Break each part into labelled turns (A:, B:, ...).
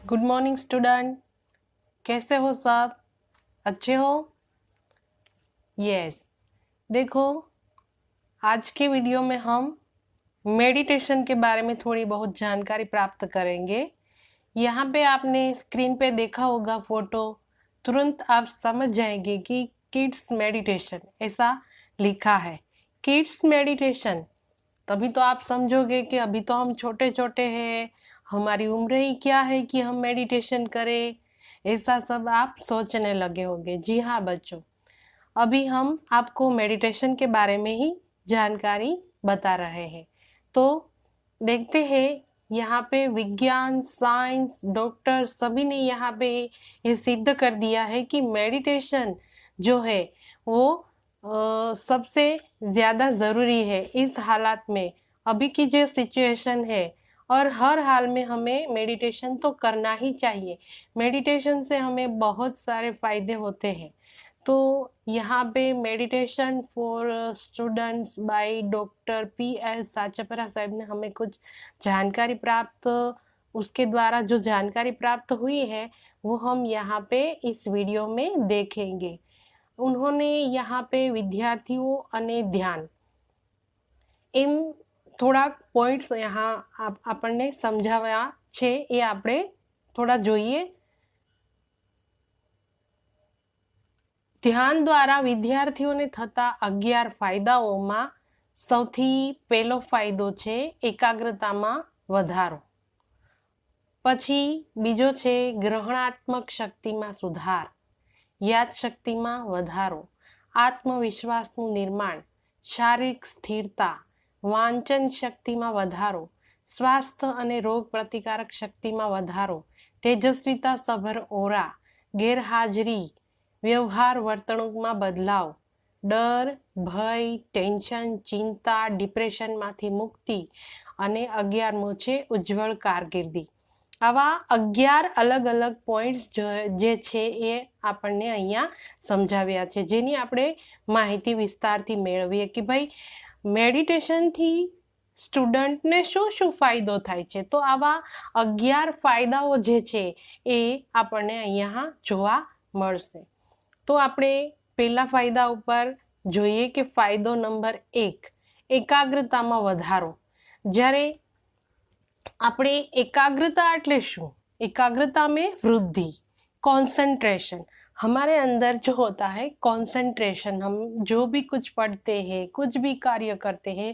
A: Good morning student, कैसे हो सब? अच्छे हो? यस। देखो, आज के वीडियो में हम मेडिटेशन के बारे में थोड़ी बहुत जानकारी प्राप्त करेंगे। यहाँ पे आपने स्क्रीन पे देखा होगा फोटो, तुरंत आप समझ जाएंगे कि किड्स मेडिटेशन ऐसा लिखा है। किड्स मेडिटेशन, तभी तो आप समझोगे कि अभी तो हम छोटे छोटे हैं, हमारी उम्र ही क्या है कि हम मेडिटेशन करें, ऐसा सब आप सोचने लगे होंगे। जी हाँ बच्चों, अभी हम आपको मेडिटेशन के बारे में ही जानकारी बता रहे हैं। तो देखते हैं, यहाँ पे विज्ञान, साइंस, डॉक्टर सभी ने यहाँ पे ये सिद्ध कर दिया है कि मेडिटेशन जो है वो सबसे ज़्यादा ज़रूरी है इस हालात में, अभी की जो सिचुएशन है। और हर हाल में हमें मेडिटेशन तो करना ही चाहिए। मेडिटेशन से हमें बहुत सारे फ़ायदे होते हैं। तो यहाँ पे meditation for students by doctor PS साचापरा साहब ने हमें कुछ जानकारी प्राप्त, उसके द्वारा जो जानकारी प्राप्त हुई है वो हम यहाँ पे इस वीडियो में देखेंगे। उन्होंने यहाँ पे विद्यार्थियों અને ધ્યાન એમ થોડા પોઈન્ટ્સ यहाँ આપણને સમજાવ્યા છે, એ આપણે થોડા જોઈએ। ધ્યાન દ્વારા વિદ્યાર્થીઓને થતા 11 ફાયદાઓમાં સૌથી પહેલો ફાયદો છે એકાગ્રતામાં વધારો। પછી બીજો છે ગ્રહણાત્મક શક્તિમાં સુધાર, યાદશક્તિમાં વધારો, આત્મવિશ્વાસનું નિર્માણ, શારીરિક સ્થિરતા, વાંચન શક્તિમાં વધારો, સ્વાસ્થ્ય અને રોગ પ્રતિકારક શક્તિમાં વધારો, તેજસ્વીતા સભર ઓરા, ગેરહાજરી, વ્યવહાર વર્તણૂકમાં બદલાવ, ડર, ભય, ટેન્શન, ચિંતા, ડિપ્રેશનમાંથી મુક્તિ અને 11મો છે ઉજ્જવળ કારકિર્દી। આવા 11 અલગ અલગ પોઈન્ટ્સ જે છે એ આપણને અહીંયા સમજાવ્યા છે, જેની આપણે માહિતી વિસ્તારથી મેળવીએ કે ભાઈ મેડિટેશનથી સ્ટુડન્ટને શું શું ફાયદો થાય છે। તો આવા 11 ફાયદાઓ જે છે એ આપણને અહીંયા જોવા મળશે। તો આપણે પહેલા ફાયદા ઉપર જોઈએ કે ફાયદો નંબર 1, એકાગ્રતામાં વધારો। જ્યારે આપણે एकाग्रता એટલે શું? एकाग्रता में वृद्धि, कंसंट्रेशन। हमारे अंदर जो होता है कंसंट्रेशन, हम जो भी कुछ पढ़ते हैं, कुछ भी कार्य करते हैं,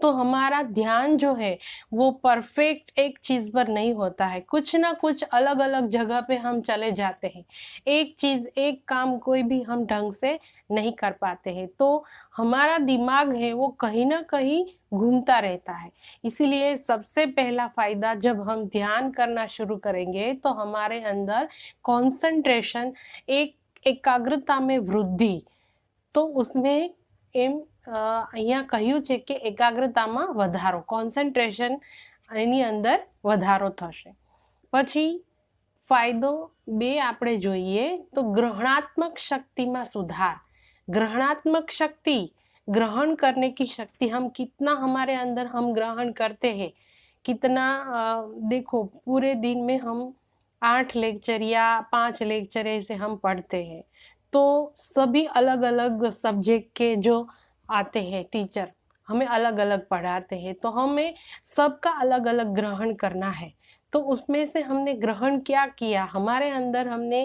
A: तो हमारा ध्यान जो है वो परफेक्ट एक चीज़ पर नहीं होता है। कुछ ना कुछ अलग अलग जगह पे हम चले जाते हैं, एक चीज़, एक काम कोई भी हम ढंग से नहीं कर पाते हैं। तो हमारा दिमाग है वो कहीं ना कहीं घूमता रहता है। इसीलिए सबसे पहला फायदा, जब हम ध्यान करना शुरू करेंगे तो हमारे अंदर कंसंट्रेशन, एक एकाग्रता में वृद्धि, तो उसमें એમ અહીંયા કહ્યું છે કે એકાગ્રતામાં વધારો, કોન્સન્ટ્રેશન એની અંદર વધારો થશે। પછી ફાયદો 2 આપણે જોઈએ તો ग्रहणात्मक शक्तिમાં सुधार। ग्रहणात्मक शक्ति, ग्रहण करने की शक्ति, हम कितना हमारे अंदर हम ग्रहण करते हैं, कितना देखो पूरे दिन में हम 8 लेक्चर या 5 लेक्चर ऐसे हम पढ़ते हैं, तो सभी अलग अलग सब्जेक्ट के जो आते हैं टीचर हमें अलग अलग पढ़ाते हैं, तो हमें सबका अलग अलग ग्रहण करना है। तो उसमें से हमने ग्रहण क्या किया, हमारे अंदर हमने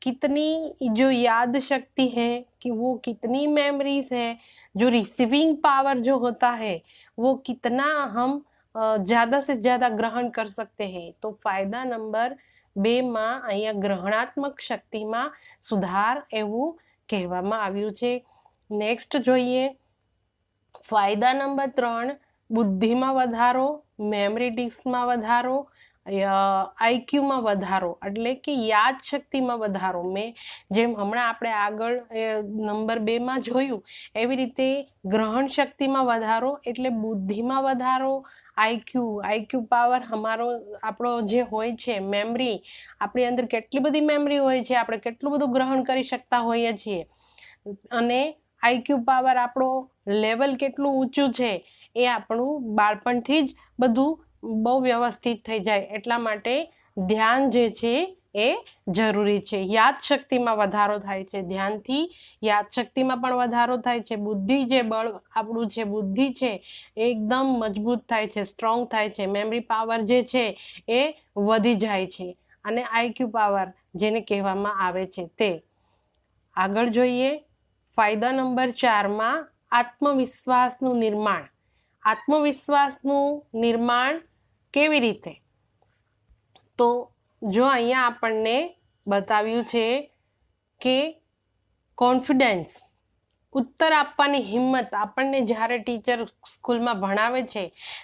A: कितनी जो याद शक्ति है कि वो कितनी मेमोरीज है, जो रिसीविंग पावर जो होता है वो कितना हम ज़्यादा से ज़्यादा ग्रहण कर सकते हैं। तो फायदा नंबर 2 માં અહીંયા ગ્રહણાત્મક શક્તિમાં સુધાર એવું કહેવામાં આવ્યું છે। નેક્સ્ટ જોઈએ ફાયદા નંબર 3, બુદ્ધિમાં વધારો, મેમરી ડિસ્કમાં વધારો, આઈક્યુમાં વધારો, એટલે કે યાદશક્તિમાં વધારો। મેં જેમ હમણાં આપણે આગળ નંબર 2માં જોયું એવી રીતે ગ્રહણ શક્તિમાં વધારો એટલે બુદ્ધિમાં વધારો, આઈક્યુ પાવર અમારો આપણો જે હોય છે, મેમરી, આપણી અંદર કેટલી બધી મેમરી હોય છે, આપણે કેટલું બધું ગ્રહણ કરી શકતા હોઈએ છીએ, અને આઈક્યુ પાવર આપણો લેવલ કેટલું ઊંચું છે એ આપણું બાળપણથી જ બધું બહુ વ્યવસ્થિત થઈ જાય એટલા માટે ધ્યાન જે છે એ જરૂરી છે. યાદશક્તિમાં વધારો થાય છે, ધ્યાનથી યાદશક્તિમાં પણ વધારો થાય છે. બુદ્ધિ જે બળ આપણું છે, બુદ્ધિ છે એ એકદમ મજબૂત થાય છે, સ્ટ્રોંગ થાય છે. મેમરી પાવર જે છે એ વધી જાય છે અને આઈક્યુ પાવર જેને કહેવામાં આવે છે તે. આગળ જોઈએ ફાયદા નંબર 4માં આત્મવિશ્વાસનું નિર્માણ. આત્મવિશ્વાસનું નિર્માણ કેવી રીતે? તો જો અહીંયા આપણને બતાવ્યું છે કે કોન્ફિડન્સ, ઉત્તર આપવાની હિંમત. આપણને જ્યારે ટીચર સ્કૂલમાં ભણાવે છે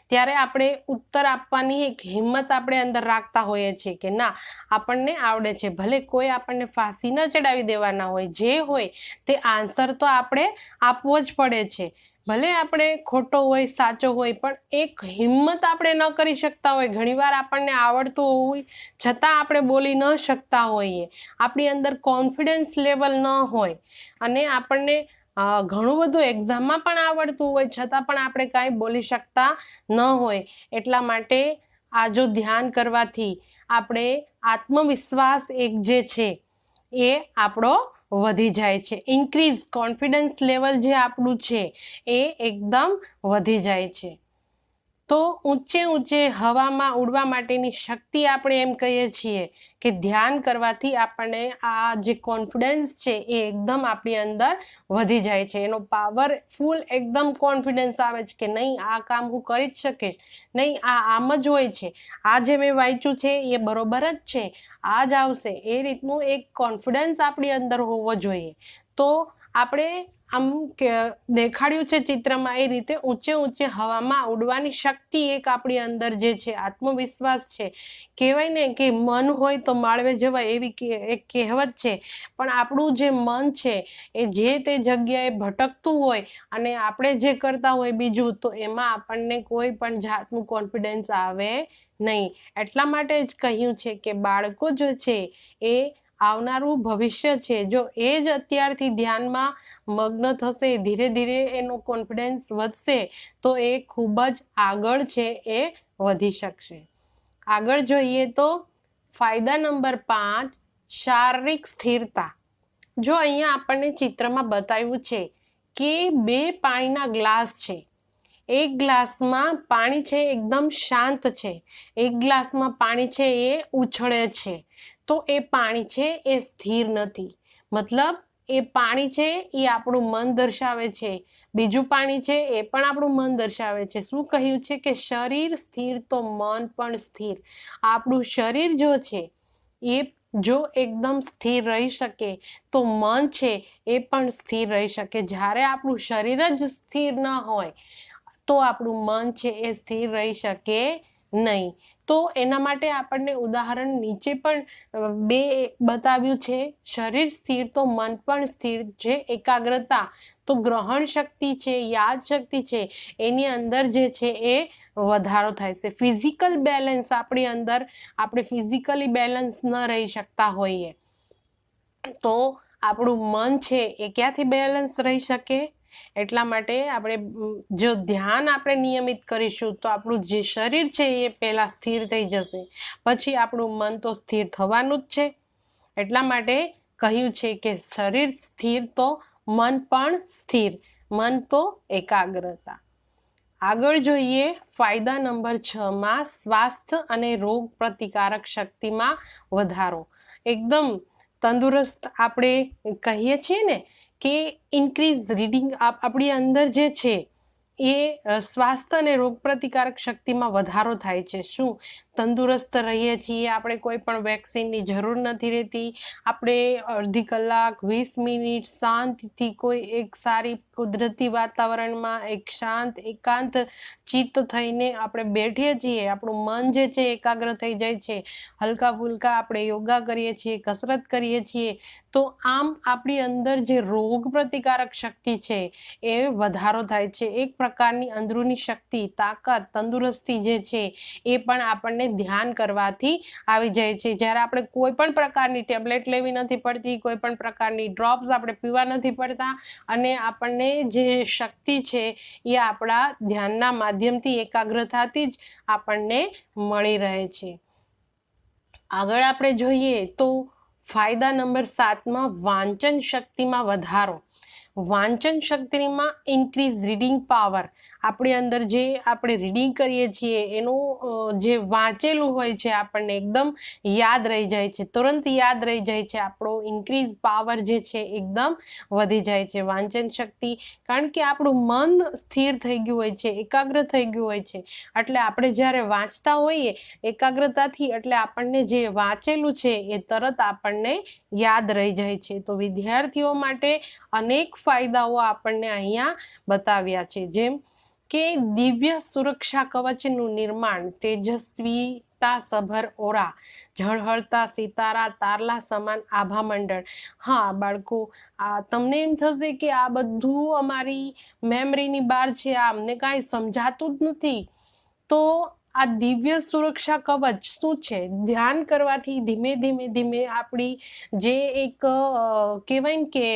A: ત્યારે આપણે ઉત્તર આપવાની એક હિંમત આપણે અંદર રાખતા હોઈએ છીએ કે ના આપણને આવડે છે. ભલે કોઈ આપણને ફાંસી ન ચડાવી દેવાના હોય, જે હોય તે આન્સર તો આપણે આપવો જ પડે છે. ભલે આપણે ખોટો હોય સાચો હોય, પણ એક હિંમત આપણે ન કરી શકતા હોય. ઘણીવાર આપણને આવડતું હોય છતાં આપણે બોલી ન શકતા હોઈએ, આપણી અંદર કોન્ફિડન્સ લેવલ ન હોય અને આપણને ઘણું બધું એક્ઝામમાં પણ આવડતું હોય છતાં પણ આપણે કાંઈ બોલી શકતા ન હોય. એટલા માટે આ જો ધ્યાન કરવાથી આપણે આત્મવિશ્વાસ એક જે છે એ આપણો વધી જાય છે. ઇન્ક્રીઝ કોન્ફિડન્સ લેવલ જે આપણું છે એ એકદમ વધી જાય છે. તો ઊંચે ઊંચે હવામાં ઉડવા માટેની શક્તિ આપણે એમ કહીએ છીએ કે ધ્યાન કરવાથી આપણને આ જે કોન્ફિડન્સ છે એ એકદમ આપણી અંદર વધી જાય છે. એનો પાવર ફૂલ એકદમ કોન્ફિડન્સ આવે છે કે નહીં આ કામ હું કરી જ શકીશ, નહીં આ આમ જ હોય છે, આ જે મેં વાંચ્યું છે એ બરોબર જ છે, આ જ આવશે, એ રીતનું એક કોન્ફિડન્સ આપણી અંદર હોવો જોઈએ. તો આપણે આમ કે દેખાડ્યું છે ચિત્રમાં એ રીતે ઊંચે ઊંચે હવામાં ઉડવાની શક્તિ એક આપણી અંદર જે છે, આત્મવિશ્વાસ છે. કહેવાય ને કે મન હોય તો માળવે જવાય, એવી એક કહેવત છે. પણ આપણું જે મન છે એ જે તે જગ્યાએ ભટકતું હોય અને આપણે જે કરતા હોય બીજું, તો એમાં આપણને કોઈ પણ જાતનું કોન્ફિડન્સ આવે નહીં. એટલા માટે જ કહ્યું છે કે બાળકો જે છે એ આવનારું ભવિષ્ય છે. જો એ જ અત્યારથી ધ્યાનમાં મગ્ન થશે, ધીરે ધીરે એનો કોન્ફિડન્સ વધશે તો એ ખૂબ જ આગળ છે એ વધી શકશે. આગળ જોઈએ તો ફાયદા નંબર 5 શારીરિક સ્થિરતા. જો અહીંયા આપણને ચિત્રમાં બતાવ્યું છે કે 2 પાણીના ગ્લાસ છે. એક ગ્લાસમાં પાણી છે એકદમ શાંત છે, એક ગ્લાસમાં પાણી છે એ ઉછળે છે. તો એ પાણી છે એ સ્થિર નથી. મતલબ એ પાણી છે એ આપણું મન દર્શાવે છે, બીજું પાણી છે એ પણ આપણું મન દર્શાવે છે. શું કહ્યું છે કે શરીર સ્થિર તો મન પણ સ્થિર. આપણું શરીર જો છે એ જો એકદમ સ્થિર રહી શકે તો મન છે એ પણ સ્થિર રહી શકે. જ્યારે આપણું શરીર જ સ્થિર ન હોય તો આપણું મન છે એ સ્થિર રહી શકે નહીં. તો એના માટે આપણને ઉદાહરણ નીચે પણ 2 બતાવ્યું છે. શરીર સ્થિર તો મન પણ સ્થિર. જે એકાગ્રતા તો ગ્રહણ શક્તિ છે, યાદ શક્તિ છે, એની અંદર જે છે એ વધારો થાય છે. ફિઝિકલ બેલેન્સ આપણી અંદર, આપણે ફિઝિકલી બેલેન્સ ન રહી શકતા હોઈએ તો આપણું મન છે એ ક્યાંથી બેલેન્સ રહી શકે? એટલા માટે આપણે જો ધ્યાન આપણે નિયમિત કરીશું તો આપણું જે શરીર છે એ પહેલાં સ્થિર થઈ જશે, પછી આપણું મન તો સ્થિર થવાનું જ છે. એટલા માટે કહ્યું છે કે શરીર સ્થિર તો મન પણ સ્થિર, મન તો એકાગ્રતા. આગળ જોઈએ ફાયદા નંબર 6માં સ્વાસ્થ્ય અને રોગ પ્રતિકારક શક્તિમાં વધારો. એકદમ તંદુરસ્ત આપણે કહીએ છીએ ને કે ઇન્ક્રીઝ રીડિંગ આપણી અંદર જે છે એ સ્વાસ્થ્ય અને રોગ પ્રતિકારક શક્તિમાં વધારો થાય છે. શું તંદુરસ્ત રહીએ છીએ આપણે, કોઈ પણ વેક્સિનની જરૂર નથી રહેતી. આપણે અડધી કલાક 20 મિનિટ શાંતિથી કોઈ એક સારી કુદરતી વાતાવરણમાં એક શાંત એકાંત ચિત્ત થઈને આપણે બેઠીએ છીએ, આપણું મન જે છે એકાગ્ર થઈ જાય છે. હલકા ફુલકા આપણે યોગા કરીએ છીએ, કસરત કરીએ છીએ, તો આમ આપણી અંદર જે રોગ પ્રતિકારક શક્તિ છે એ વધારો થાય છે. એક प्रकारनी अंदरूनी शक्ति, ताकत, तंदुरस्ती जे छे ए पण आपणने ध्यान करवाथी आवी जाय छे। ज्यारे आपणे कोई पण प्रकारनी टेब्लेट लेवी नथी पड़ती, कोई पण प्रकारनी ड्रॉप्स आपणे पीवा नथी पड़ता अने आपणने जे शक्ति छे ए आपणा ध्यानना माध्यमथी एकाग्रताथी ज आपणने मळी रहे छे। आगळ आपणे जोईए तो फायदा नंबर 7 में वांचन शक्ति में वधारो। वांचन शक्ति में इनक्रीज रीडिंग पावर। अपनी अंदर जे આપણે રીડિંગ કરીએ છીએ એનું જે વાંચેલું હોય છે આપણને એકદમ યાદ રહી જાય છે, તુરંત યાદ રહી જાય છે। આપણો ઇન્ક્રીઝ પાવર જે છે એકદમ વધી જાય છે વાંચન શક્તિ, કારણ કે આપણું મન સ્થિર થઈ ગયું હોય છે, એકાગ્ર થઈ ગયું હોય છે। એટલે આપણે જ્યારે વાંચતા હોઈએ એકાગ્રતાથી એટલે આપણને જે વાંચેલું છે એ તરત આપણને યાદ રહી જાય છે। તો વિદ્યાર્થીઓ માટે અનેક ફાયદાઓ આપણને અહીંયા બતાવ્યા છે, જેમ કે દિવ્ય સુરક્ષા કવચનું નિર્માણ, તેજસ્વીતા સભર ઓરા, ઝળહળતા સિતારા, તારલા સમાન આભામંડળ। હા બાળકો, તમને એમ થશે કે આ બધું અમારી મેમરીની બહાર છે, આ અમને કાંઈ સમજાતું જ નથી। તો આ દિવ્ય સુરક્ષા કવચ શું છે? ધ્યાન કરવાથી ધીમે ધીમે ધીમે આપણી જે એક કહેવાય ને કે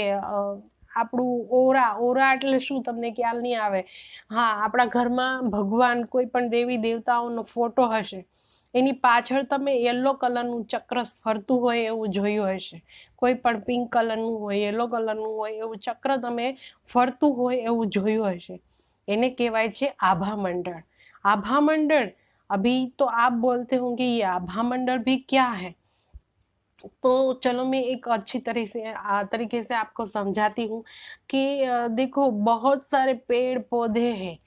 A: આપણું ઓરા એટલે શું તમને ખ્યાલ નહીં આવે? હા, આપણા ઘરમાં ભગવાન કોઈ પણ દેવી દેવતાઓનો ફોટો હશે, એની પાછળ તમે યલો કલરનું ચક્ર ફરતું હોય એવું જોયું હશે। કોઈ પણ પિંક કલરનું હોય, યલો કલરનું હોય એવું ચક્ર તમે ફરતું હોય એવું જોયું હશે। એને કહેવાય છે આભામંડળ। आभामंडल, अभी तो आप बोलते होंगे ये आभामंडल भी क्या है? तो चलो मैं एक अच्छी तरीके से आपको समझाती हूँ कि देखो बहुत सारे पेड़ पौधे हैं,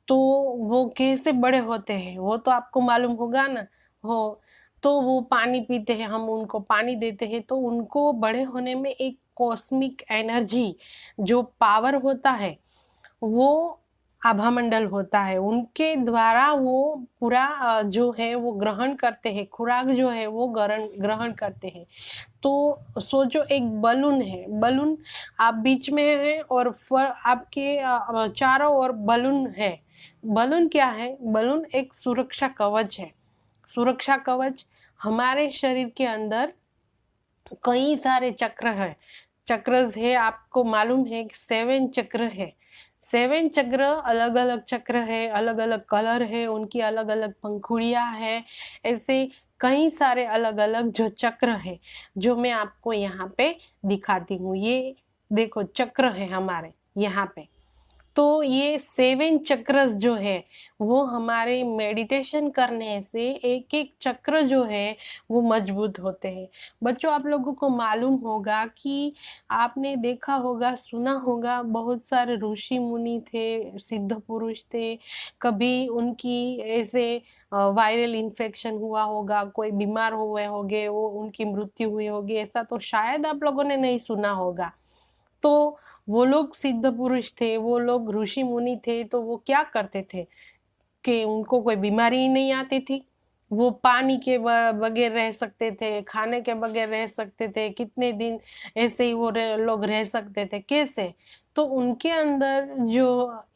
A: तो वो कैसे बड़े होते हैं वो तो आपको मालूम होगा ना। हो तो वो पानी पीते हैं, हम उनको पानी देते हैं, तो उनको बड़े होने में एक कॉस्मिक एनर्जी जो पावर होता है वो आभामंडल होता है। उनके द्वारा वो पूरा जो है वो ग्रहण करते हैं, खुराक जो है वो ग्रहण करते हैं। तो सोचो एक बलून है, बलून आप बीच में है और आपके चारों ओर बलून है। बलून क्या है? बलून एक सुरक्षा कवच है। सुरक्षा कवच हमारे शरीर के अंदर कई सारे चक्र है, चक्र है, आपको मालूम है कि 7 चक्र है। 7 चक्र अलग अलग चक्र है, अलग अलग कलर है, उनकी अलग अलग पंखुड़ियाँ है। ऐसे कई सारे अलग अलग जो चक्र है जो मैं आपको यहाँ पे दिखाती हूँ। ये देखो चक्र है हमारे यहाँ पे। तो ये 7 चक्रस जो है वो हमारे मेडिटेशन करने से एक एक चक्र जो है वो मजबूत होते हैं। बच्चों, आप लोगों को मालूम होगा कि आपने देखा होगा, सुना होगा, बहुत सारे ऋषि मुनि थे, सिद्ध पुरुष थे, कभी उनकी ऐसे वायरल इन्फेक्शन हुआ होगा, कोई बीमार हुए होंगे, वो उनकी मृत्यु हुई होगी, ऐसा तो शायद आप लोगों ने नहीं सुना होगा। तो वो लोग सिद्ध पुरुष थे, वो लोग ऋषि मुनि थे, तो वो क्या करते थे कि उनको कोई बीमारी ही नहीं आती थी। वो पानी के बगैर रह सकते थे, खाने के बगैर रह सकते थे, कितने दिन ऐसे ही वो लोग रह सकते थे। कैसे? तो उनके अंदर जो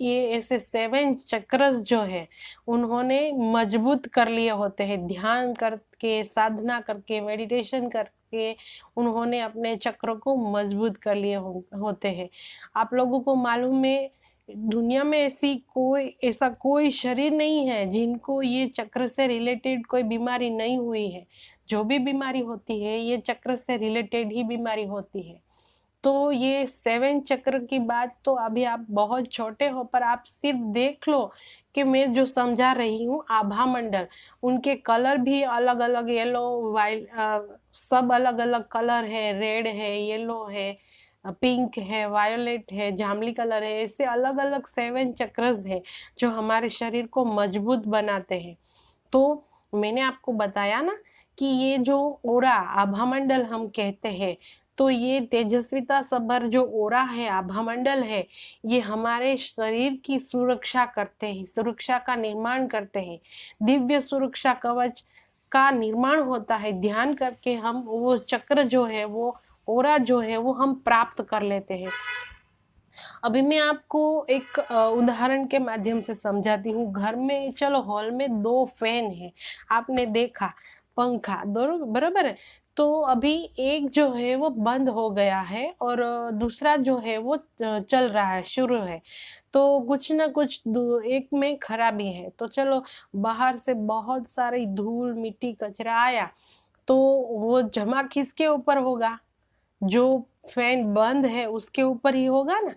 A: ये ऐसे 7 चक्रस जो है उन्होंने मजबूत कर लिए होते हैं। ध्यान करके, साधना करके, मेडिटेशन करके उन्होंने अपने चक्र को मजबूत कर लिए होते हैं। आप लोगों को मालूम है दुनिया में ऐसा कोई शरीर नहीं है जिनको ये चक्र से रिलेटेड कोई बीमारी नहीं हुई है। जो भी बीमारी होती है ये चक्र से रिलेटेड ही बीमारी होती है। तो ये 7 चक्र की बात तो अभी आप बहुत छोटे हो, पर आप सिर्फ देख लो कि मैं जो समझा रही हूँ आभामंडल, उनके कलर भी अलग अलग, येलो सब अलग अलग कलर है, रेड है, येलो है, पिंक है, वायोलेट है, जामली कलर है, ऐसे अलग अलग 7 चक्रस है जो हमारे शरीर को मजबूत बनाते हैं। तो मैंने आपको बताया ना कि ये जो ओरा आभामंडल हम कहते हैं, तो ये तेजस्विता सभर जो ओरा है, आभामंडल है, ये हमारे शरीर की सुरक्षा करते हैं, सुरक्षा का निर्माण करते हैं। दिव्य सुरक्षा कवच का निर्माण होता है। ध्यान करके हम वो चक्र जो है, वो ओरा जो है वो हम प्राप्त कर लेते हैं। अभी मैं आपको एक उदाहरण के माध्यम से समझाती हूँ। घर में चलो हॉल में 2 फैन है, आपने देखा, पंखा दोनों बराबर है। तो अभी एक जो है वो बंद हो गया है और दूसरा जो है वो चल रहा है, शुरू है। तो कुछ ना कुछ एक में खराबी है। तो चलो बाहर से बहुत सारी धूल मिट्टी कचरा आया, तो वो जमा किसके ऊपर होगा? जो फैन बंद है उसके ऊपर ही होगा ना।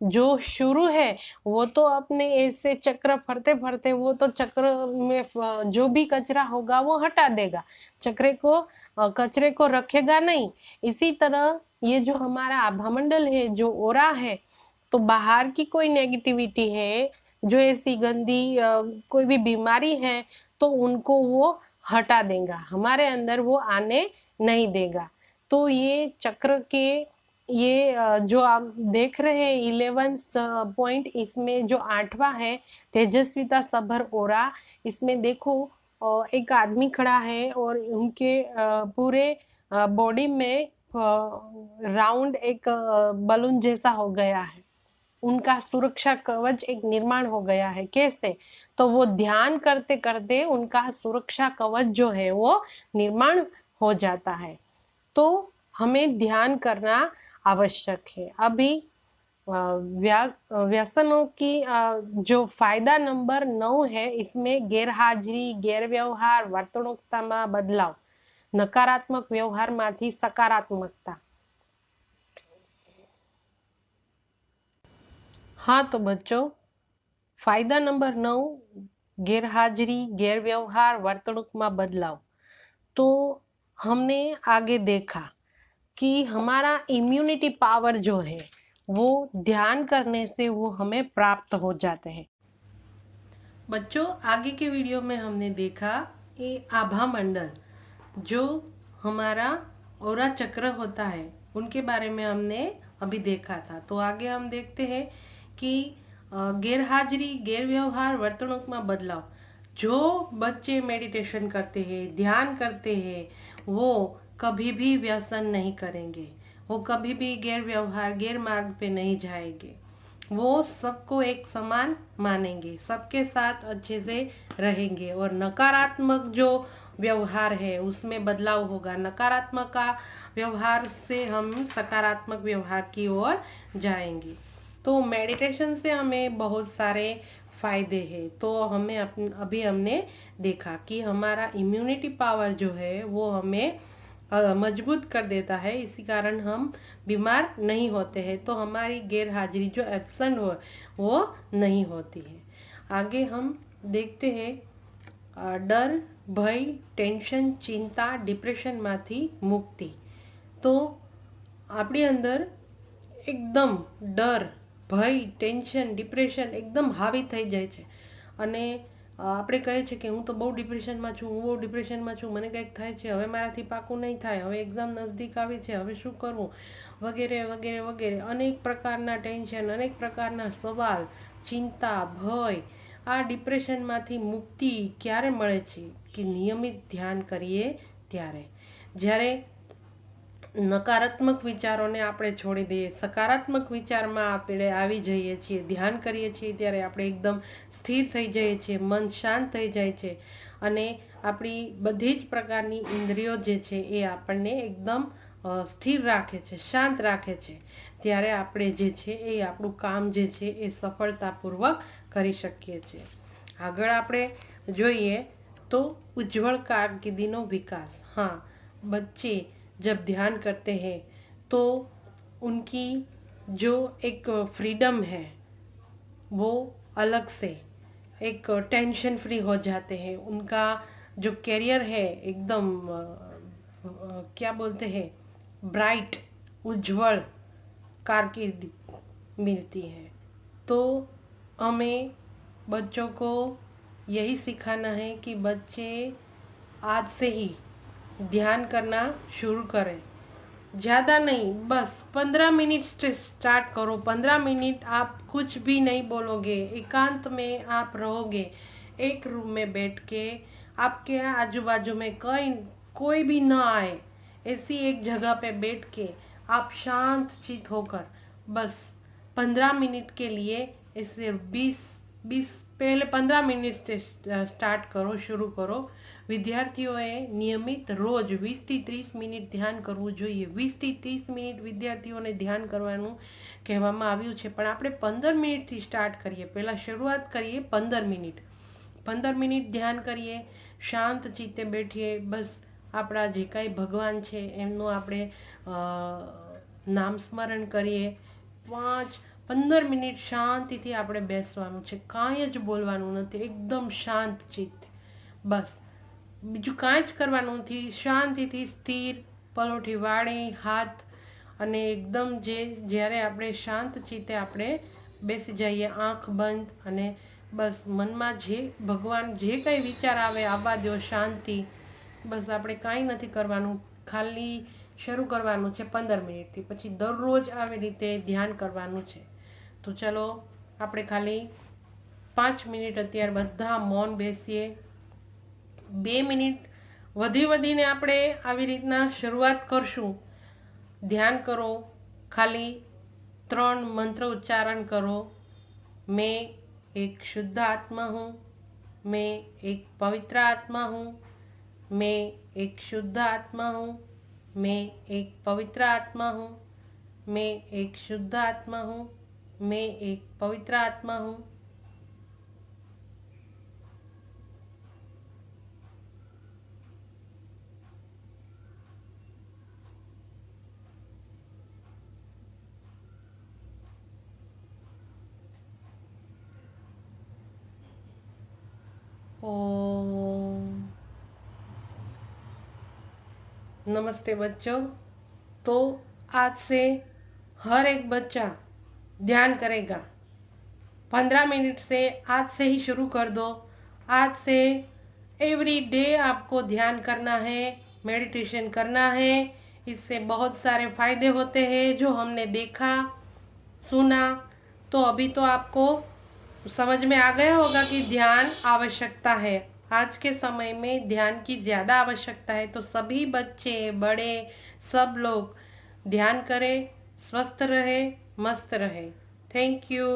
A: जो शुरू है वो तो अपने ऐसे चक्र फरते फरते वो तो चक्र में जो भी कचरा होगा वो हटा देगा, कचरे को रखेगा नहीं। इसी तरह ये जो हमारा आभामंडल है, जो ओरा है, तो बाहर की कोई नेगेटिविटी है, जो ऐसी गंदी कोई भी बीमारी है, तो उनको वो हटा देगा, हमारे अंदर वो आने नहीं देगा। तो ये चक्र के ये जो आप देख रहे हैं 11 पॉइंट, इसमें जो 8वां है तेजस्विता सभर ओरा, इसमें देखो एक आदमी खड़ा है और उनके पूरे बॉडी में राउंड एक बलून जैसा हो गया है। उनका सुरक्षा कवच एक निर्माण हो गया है। कैसे? तो वो ध्यान करते करते उनका सुरक्षा कवच जो है वो निर्माण हो जाता है। तो हमें ध्यान करना आवश्यक है। अभी व्यसनों की जो फायदा नंबर 9 है, इसमें गैरहाजरी, गैरव्यवहार, वर्तणूकताમાં बदलाव, नकारात्मक व्यवहारમાંથી सकारात्मकता। हाँ तो बच्चों, फायदा नंबर 9 गैरहाजरी, गैरव्यवहार, वर्तणूकમાં बदलाव। तो हमने आगे देखा कि हमारा इम्यूनिटी पावर जो है वो ध्यान करने से वो हमें प्राप्त हो जाते हैं। बच्चों, आगे के वीडियो में हमने देखा ये आभा मंडल, जो हमारा ओरा चक्र होता है, उनके बारे में हमने अभी देखा था। तो आगे हम देखते हैं कि गैरहाजरी, गैरव्यवहार, वर्तणूकમાં बदलाव। जो बच्चे मेडिटेशन करते हैं, ध्यान करते हैं, वो कभी भी व्यसन नहीं करेंगे, वो कभी भी गैर व्यवहार, गैर मार्ग पे नहीं जाएंगे। वो सबको एक समान मानेंगे, सबके साथ अच्छे से रहेंगे और नकारात्मक जो व्यवहार है उसमें बदलाव होगा। नकारात्मक का व्यवहार से हम सकारात्मक व्यवहार की ओर जाएंगे। तो मेडिटेशन से हमें बहुत सारे फायदे हैं। तो हमें अभी हमने देखा कि हमारा इम्यूनिटी पावर जो है वो हमें मजबूत कर देता है, इसी कारण हम बीमार नहीं होते हैं। तो हमारी गैर हाजिरी जो एब्सेंट हो वो नहीं होती है। आगे हम देखते हैं डर, भय, टेंशन, चिंता, डिप्रेशन माथी मुक्ति। तो अपनी अंदर एकदम डर, ભય, ટેન્શન, ડિપ્રેશન એકદમ હાવી થઈ જાય છે અને આપણે કહે છે કે હું તો બહુ ડિપ્રેશનમાં છું, હું બહુ ડિપ્રેશનમાં છું, મને કંઈક થાય છે, હવે મારાથી પાકું નહીં થાય, હવે એક્ઝામ નજદીક આવી છે, હવે શું કરવું, વગેરે વગેરે વગેરે અનેક પ્રકારના ટેન્શન, અનેક પ્રકારના સવાલ, ચિંતા, ભય। આ ડિપ્રેશનમાંથી મુક્તિ ક્યારે મળે છે? કે નિયમિત ધ્યાન કરીએ ત્યારે। જ્યારે નકારાત્મક વિચારોને આપણે છોડી દઈએ, સકારાત્મક વિચારમાં આપણે આવી જઈએ છીએ, ધ્યાન કરીએ છીએ, ત્યારે આપણે એકદમ સ્થિર થઈ જઈએ છીએ, મન શાંત થઈ જાય છે અને આપણી બધી જ પ્રકારની ઇન્દ્રિયો જે છે એ આપણને એકદમ સ્થિર રાખે છે, શાંત રાખે છે। ત્યારે આપણે જે છે એ આપણું કામ જે છે એ સફળતાપૂર્વક કરી શકીએ છીએ। આગળ આપણે જોઈએ તો ઉજ્જવળ કારકિર્દીનો વિકાસ। हाँ, बच्चे जब ध्यान करते हैं तो उनकी जो एक फ्रीडम है वो अलग से एक टेंशन फ्री हो जाते हैं। उनका जो करियर है एकदम क्या बोलते हैं, ब्राइट, उज्जवल कारकिर्दी मिलती है। तो हमें बच्चों को यही सिखाना है कि बच्चे आज से ही ध्यान करना शुरू करें। ज़्यादा नहीं, बस 15 मिनट से स्टार्ट करो। 15 मिनट आप कुछ भी नहीं बोलोगे, एकांत में आप रहोगे, एक रूम में बैठ के, आपके आजू बाजू में कोई भी ना आए, ऐसी एक जगह पे बैठ के आप शांत चित होकर बस 15 मिनट के लिए इसे 20 पहले 15 मिनट से स्टार्ट करो, शुरू करो। વિદ્યાર્થીઓએ નિયમિત રોજ 20થી 30 મિનિટ ધ્યાન કરવું જોઈએ। 20થી 30 મિનિટ વિદ્યાર્થીઓને ધ્યાન કરવાનું કહેવામાં આવ્યું છે, પણ આપણે 15 મિનિટથી સ્ટાર્ટ કરીએ। પહેલાં શરૂઆત કરીએ 15 મિનિટ। 15 મિનિટ ધ્યાન કરીએ, શાંત ચિત્તે બેઠીએ, બસ આપણા જે કાંઈ ભગવાન છે એમનું આપણે નામ સ્મરણ કરીએ। 15 મિનિટ શાંતિથી આપણે બેસવાનું છે, કાંઈ જ બોલવાનું નથી, એકદમ શાંત ચિત્ત, બસ બીજું કાંઈ જ કરવાનું નથી। શાંતિથી સ્થિર પલોઠી વાળી હાથ અને એકદમ જ્યારે આપણે શાંત ચિત્તે આપણે બેસી જઈએ, આંખ બંધ, અને બસ મનમાં જે ભગવાન જે કંઈ વિચાર આવે આવવા દો, શાંતિ, બસ આપણે કાંઈ નથી કરવાનું, ખાલી શરૂ કરવાનું છે 15 મિનિટથી। પછી દરરોજ આવી રીતે ધ્યાન કરવાનું છે। તો ચલો આપણે ખાલી 5 મિનિટ અત્યારે બધા મૌન બેસીએ। 2 મિનિટ વધીને આપણે આવી રીતના શરૂઆત કરશું। ધ્યાન કરો, ખાલી 3 મંત્ર ઉચ્ચારણ કરો। मैं एक शुद्ध आत्मा हूँ, मैं एक पवित्र आत्मा हूँ, मैं एक शुद्ध आत्मा हूँ, मैं एक पवित्र आत्मा हूँ, मैं एक शुद्ध आत्मा हूँ, मैं एक पवित्र आत्मा हूँ। ओम। नमस्ते बच्चों। तो आज से हर एक बच्चा ध्यान करेगा। 15 मिनट से आज से ही शुरू कर दो। आज से एवरी डे आपको ध्यान करना है, मेडिटेशन करना है। इससे बहुत सारे फायदे होते हैं जो हमने देखा सुना। तो अभी तो आपको समझ में आ गया होगा कि ध्यान आवश्यकता है। आज के समय में ध्यान की ज़्यादा आवश्यकता है, तो सभी बच्चे बड़े सब लोग ध्यान करें, स्वस्थ रहे, मस्त रहे। Thank you.